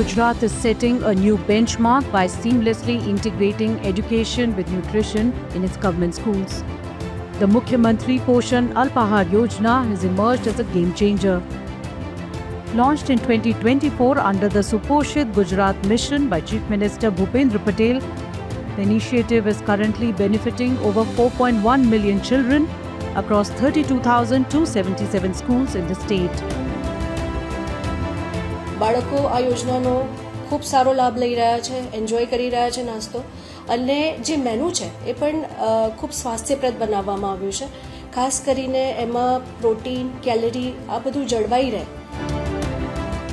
Gujarat is setting a new benchmark by seamlessly integrating education with nutrition in its government schools. The Mukhyamantri Poshan Alpahar Yojana has emerged as a game changer. Launched in 2024 under the Suposhit Gujarat mission by Chief Minister Bhupendra Patel, the initiative is currently benefiting over 4.1 million children across 32,277 schools in the state. બાળકો આ યોજનાનો ખૂબ સારો લાભ લઈ રહ્યા છે, enjoy કરી રહ્યા છે નાસ્તો, અને જે મેનુ છે એ પણ ખૂબ સ્વાસ્થ્યપ્રદ બનાવવામાં આવ્યું છે. ખાસ કરીને એમાં પ્રોટીન, કેલરી આ બધું જળવાઈ રહે.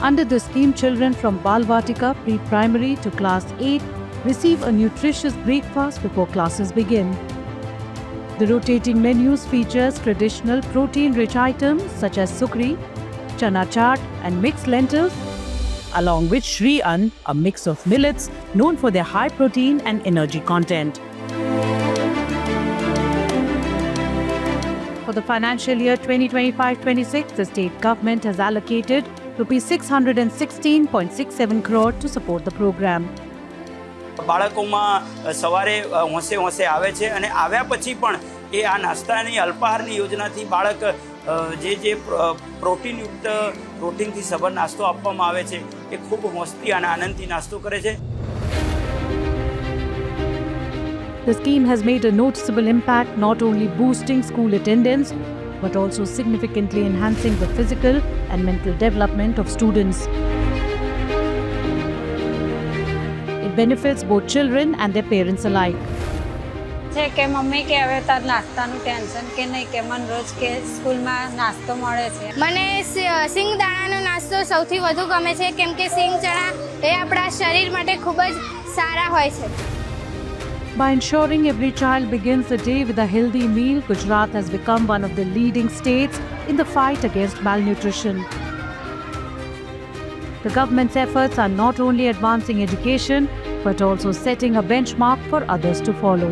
Under the scheme, children from Balvatika pre-primary to class 8 receive a nutritious breakfast before classes begin. The rotating menus features traditional protein-rich items such as sukri, chana chaat and mixed lentils, along with Shri Ann, a mix of millets known for their high protein and energy content. For the financial year 2025-26, the state government has allocated Rs 616.67 crore to support the program. બાળકોમાં સવારે હોંશે હોંશે આવે છે અને આવ્યા પછી પણ એ આ નાસ્તાની અલ્પાહારની યોજનાથી બાળક જે પ્રોટીનથી સભર નાસ્તો આપવામાં આવે છે એ ખૂબ હોંશથી અને આનંદથી નાસ્તો કરે છે. The scheme has made a noticeable impact, not only boosting school attendance but also significantly enhancing the physical and mental development of students. It benefits both children and their parents alike. છે કે mummy કે હવે તાર નાસ્તાનું tension કે નહીં, કે મને રોજ કે સ્કૂલમાં નાસ્તો મળે છે. મને સિંગદાણાનો નાસ્તો સૌથી વધુ ગમે છે, કેમ કે સિંગ ચણા એ આપણા શરીર માટે ખૂબ જ સારા હોય છે. By ensuring every child begins the day with a healthy meal, Gujarat has become one of the leading states in the fight against malnutrition. The government's efforts are not only advancing education but also setting a benchmark for others to follow.